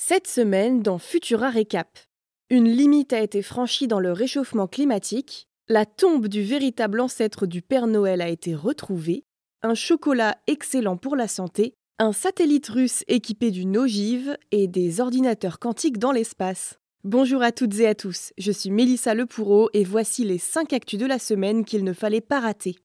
Cette semaine, dans Futura Récap, une limite a été franchie dans le réchauffement climatique, la tombe du véritable ancêtre du Père Noël a été retrouvée, un chocolat excellent pour la santé, un satellite russe équipé d'une ogive et des ordinateurs quantiques dans l'espace. Bonjour à toutes et à tous, je suis Mélissa Lepoureau et voici les 5 actus de la semaine qu'il ne fallait pas rater.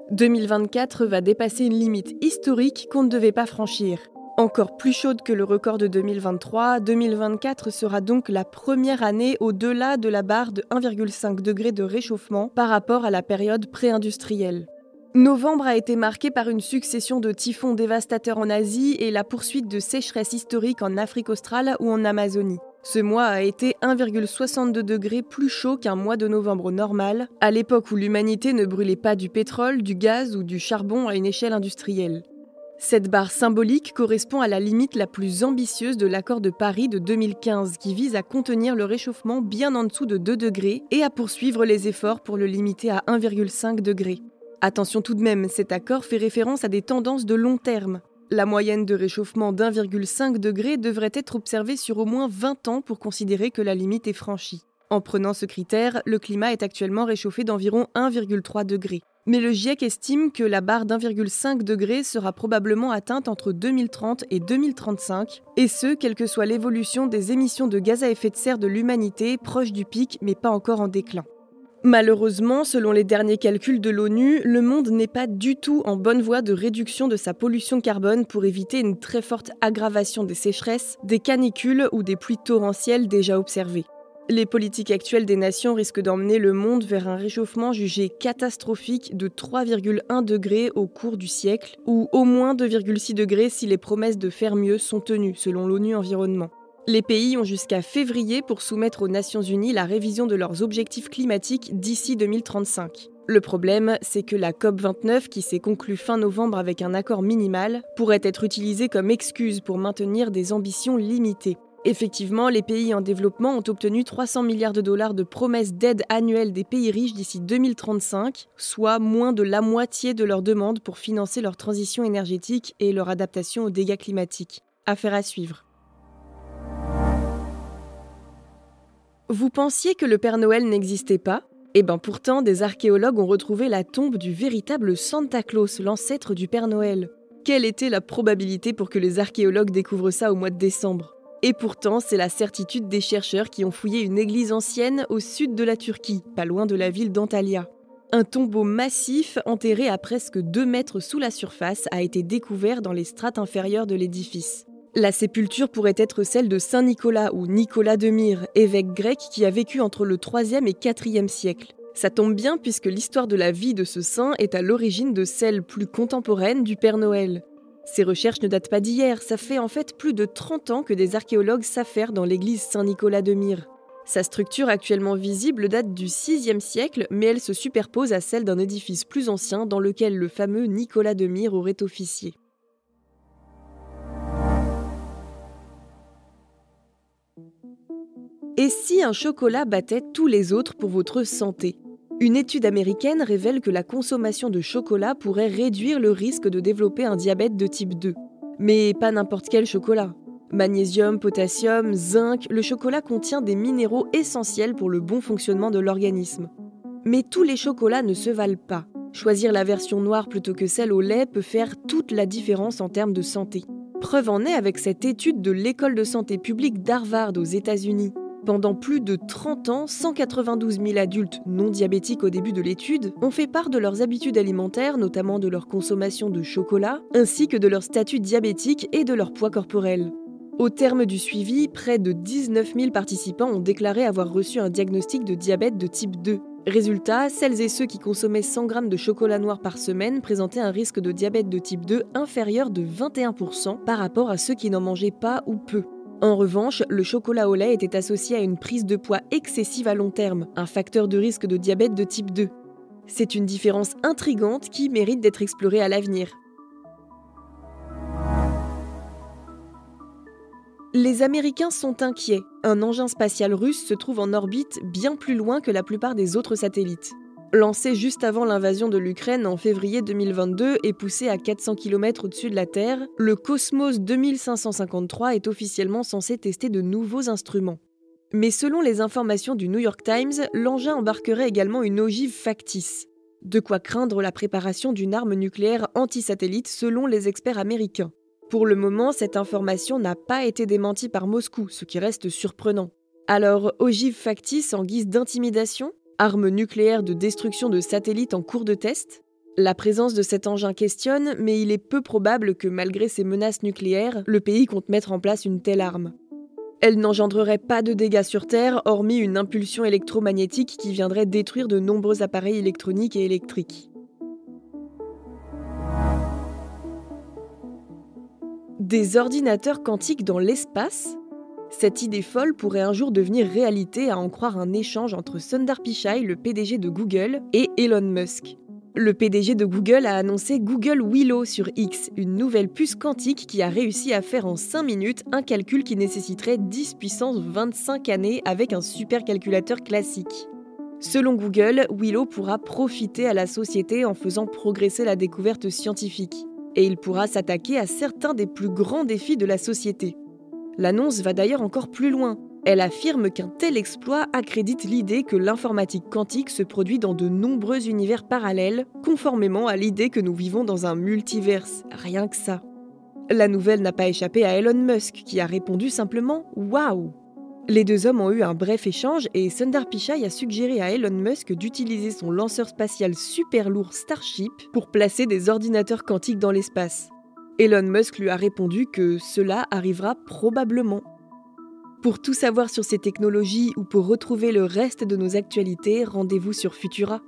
« 2024 va dépasser une limite historique qu'on ne devait pas franchir. Encore plus chaude que le record de 2023, 2024 sera donc la première année au-delà de la barre de 1,5 degré de réchauffement par rapport à la période pré-industrielle. Novembre a été marqué par une succession de typhons dévastateurs en Asie et la poursuite de sécheresses historiques en Afrique australe ou en Amazonie. Ce mois a été 1,62 degrés plus chaud qu'un mois de novembre normal, à l'époque où l'humanité ne brûlait pas du pétrole, du gaz ou du charbon à une échelle industrielle. Cette barre symbolique correspond à la limite la plus ambitieuse de l'accord de Paris de 2015 qui vise à contenir le réchauffement bien en dessous de 2 degrés et à poursuivre les efforts pour le limiter à 1,5 degré. Attention tout de même, cet accord fait référence à des tendances de long terme. La moyenne de réchauffement d'1,5 degré devrait être observée sur au moins 20 ans pour considérer que la limite est franchie. En prenant ce critère, le climat est actuellement réchauffé d'environ 1,3 degré. Mais le GIEC estime que la barre d'1,5 degré sera probablement atteinte entre 2030 et 2035, et ce, quelle que soit l'évolution des émissions de gaz à effet de serre de l'humanité, proche du pic mais pas encore en déclin. Malheureusement, selon les derniers calculs de l'ONU, le monde n'est pas du tout en bonne voie de réduction de sa pollution carbone pour éviter une très forte aggravation des sécheresses, des canicules ou des pluies torrentielles déjà observées. Les politiques actuelles des nations risquent d'emmener le monde vers un réchauffement jugé catastrophique de 3,1 degrés au cours du siècle, ou au moins 2,6 degrés si les promesses de faire mieux sont tenues, selon l'ONU Environnement. Les pays ont jusqu'à février pour soumettre aux Nations Unies la révision de leurs objectifs climatiques d'ici 2035. Le problème, c'est que la COP29, qui s'est conclue fin novembre avec un accord minimal, pourrait être utilisée comme excuse pour maintenir des ambitions limitées. Effectivement, les pays en développement ont obtenu 300 milliards de dollars de promesses d'aide annuelle des pays riches d'ici 2035, soit moins de la moitié de leurs demandes pour financer leur transition énergétique et leur adaptation aux dégâts climatiques. Affaire à suivre. Vous pensiez que le Père Noël n'existait pas ? Eh bien pourtant, des archéologues ont retrouvé la tombe du véritable Santa Claus, l'ancêtre du Père Noël. Quelle était la probabilité pour que les archéologues découvrent ça au mois de décembre ? Et pourtant, c'est la certitude des chercheurs qui ont fouillé une église ancienne au sud de la Turquie, pas loin de la ville d'Antalya. Un tombeau massif, enterré à presque 2 mètres sous la surface, a été découvert dans les strates inférieures de l'édifice. La sépulture pourrait être celle de Saint Nicolas ou Nicolas de Myre, évêque grec qui a vécu entre le 3e et 4e siècle. Ça tombe bien puisque l'histoire de la vie de ce saint est à l'origine de celle plus contemporaine du Père Noël. Ces recherches ne datent pas d'hier, ça fait en fait plus de 30 ans que des archéologues s'affairent dans l'église Saint-Nicolas de Myre. Sa structure actuellement visible date du 6e siècle, mais elle se superpose à celle d'un édifice plus ancien dans lequel le fameux Nicolas de Myre aurait officié. Et si un chocolat battait tous les autres pour votre santé ? Une étude américaine révèle que la consommation de chocolat pourrait réduire le risque de développer un diabète de type 2. Mais pas n'importe quel chocolat. Magnésium, potassium, zinc, le chocolat contient des minéraux essentiels pour le bon fonctionnement de l'organisme. Mais tous les chocolats ne se valent pas. Choisir la version noire plutôt que celle au lait peut faire toute la différence en termes de santé. Preuve en est avec cette étude de l'école de santé publique d'Harvard aux États-Unis. Pendant plus de 30 ans, 192 000 adultes non diabétiques au début de l'étude ont fait part de leurs habitudes alimentaires, notamment de leur consommation de chocolat, ainsi que de leur statut diabétique et de leur poids corporel. Au terme du suivi, près de 19 000 participants ont déclaré avoir reçu un diagnostic de diabète de type 2. Résultat, celles et ceux qui consommaient 100 grammes de chocolat noir par semaine présentaient un risque de diabète de type 2 inférieur de 21% par rapport à ceux qui n'en mangeaient pas ou peu. En revanche, le chocolat au lait était associé à une prise de poids excessive à long terme, un facteur de risque de diabète de type 2. C'est une différence intrigante qui mérite d'être explorée à l'avenir. Les Américains sont inquiets. Un engin spatial russe se trouve en orbite bien plus loin que la plupart des autres satellites. Lancé juste avant l'invasion de l'Ukraine en février 2022 et poussé à 400 km au-dessus de la Terre, le Cosmos 2553 est officiellement censé tester de nouveaux instruments. Mais selon les informations du New York Times, l'engin embarquerait également une ogive factice. De quoi craindre la préparation d'une arme nucléaire anti-satellite selon les experts américains. Pour le moment, cette information n'a pas été démentie par Moscou, ce qui reste surprenant. Alors, ogive factice en guise d'intimidation ? Arme nucléaire de destruction de satellites en cours de test ? La présence de cet engin questionne, mais il est peu probable que malgré ces menaces nucléaires, le pays compte mettre en place une telle arme. Elle n'engendrerait pas de dégâts sur Terre, hormis une impulsion électromagnétique qui viendrait détruire de nombreux appareils électroniques et électriques. Des ordinateurs quantiques dans l'espace ? Cette idée folle pourrait un jour devenir réalité à en croire un échange entre Sundar Pichai, le PDG de Google, et Elon Musk. Le PDG de Google a annoncé Google Willow sur X, une nouvelle puce quantique qui a réussi à faire en 5 minutes un calcul qui nécessiterait 10 puissance 25 années avec un supercalculateur classique. Selon Google, Willow pourra profiter à la société en faisant progresser la découverte scientifique. Et il pourra s'attaquer à certains des plus grands défis de la société. L'annonce va d'ailleurs encore plus loin. Elle affirme qu'un tel exploit accrédite l'idée que l'informatique quantique se produit dans de nombreux univers parallèles, conformément à l'idée que nous vivons dans un multiverse. Rien que ça. La nouvelle n'a pas échappé à Elon Musk, qui a répondu simplement « Waouh !» Les deux hommes ont eu un bref échange et Sundar Pichai a suggéré à Elon Musk d'utiliser son lanceur spatial super lourd Starship pour placer des ordinateurs quantiques dans l'espace. Elon Musk lui a répondu que cela arrivera probablement. Pour tout savoir sur ces technologies ou pour retrouver le reste de nos actualités, rendez-vous sur Futura.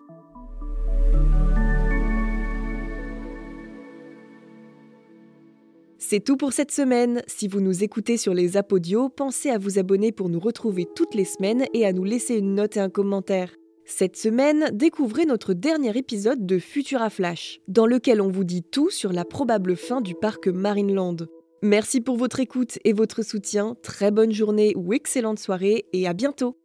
C'est tout pour cette semaine. Si vous nous écoutez sur les apps audio, pensez à vous abonner pour nous retrouver toutes les semaines et à nous laisser une note et un commentaire. Cette semaine, découvrez notre dernier épisode de Futura Flash, dans lequel on vous dit tout sur la probable fin du parc Marineland. Merci pour votre écoute et votre soutien, très bonne journée ou excellente soirée et à bientôt!